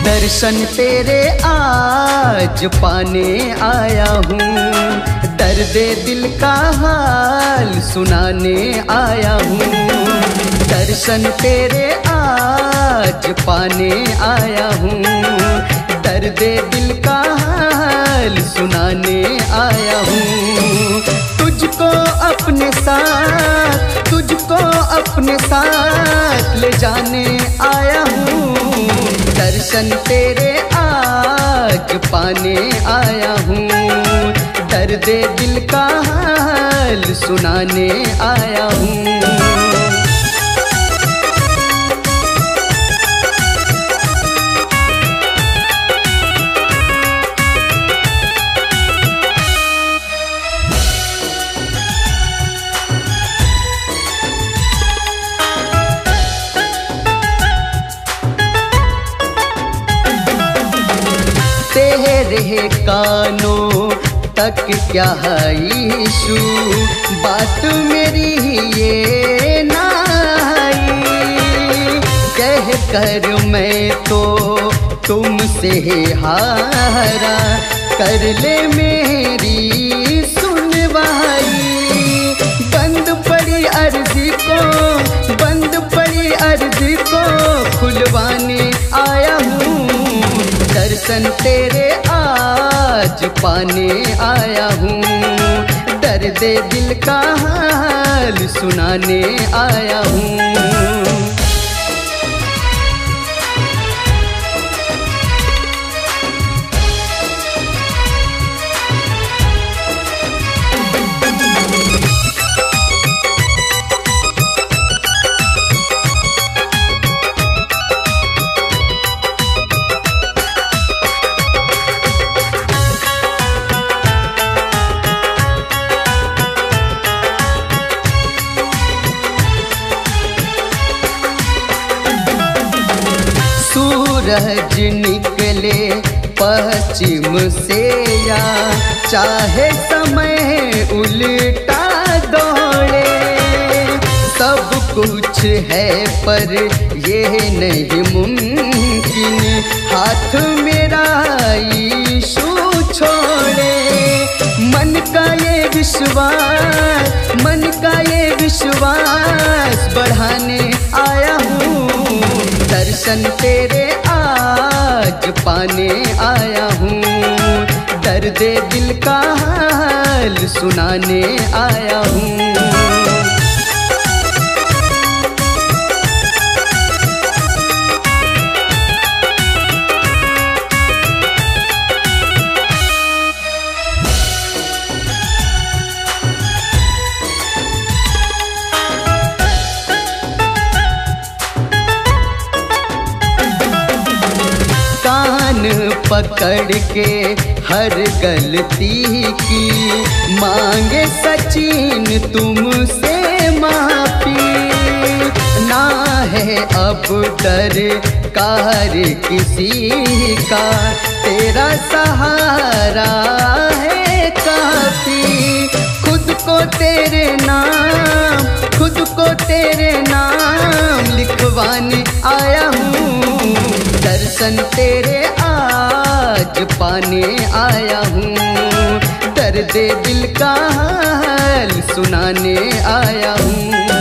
दर्शन तेरे आज पाने आया हूँ, दर्द दिल का हाल सुनाने आया हूँ। दर्शन तेरे आज पाने आया हूँ, दर्द दिल का हाल सुनाने आया हूँ। तुझको अपने साथ ले जाने आया हूँ। दर्शन तेरे आज पाने आया हूँ, दर्द दिल का हाल सुनाने आया हूँ। तेरे कानों तक क्या है यीशु, बात मेरी ये ना आई। कह कर मैं तो तुमसे हारा, कर ले मेरी सुनवाई। बंद पड़ी अर्जी को खुलवाने आया हूँ। दर्शन तेरे आज पाने आया हूँ, दर्द दिल का हाल सुनाने आया हूँ। सूरज निकले पश्चिम से या चाहे समय उल्टा दौड़े, सब कुछ है पर ये नहीं मुमकिन, हाथ मेरा यीशु छोड़े। मन का ये विश्वास बढ़ाने आया हूँ। दर्शन तेरे आज पाने आया हूँ, दर्द दिल का हाल सुनाने आया हूँ। पकड़ के हर गलती की मांगे सचिन तुमसे माफी। ना है अब डर कार किसी का, तेरा सहारा है काफी। खुद को तेरे नाम लिखवाने आया हूँ। दर्शन तेरे आज पाने आया हूँ, दर्द दिल का हाल सुनाने आया हूँ।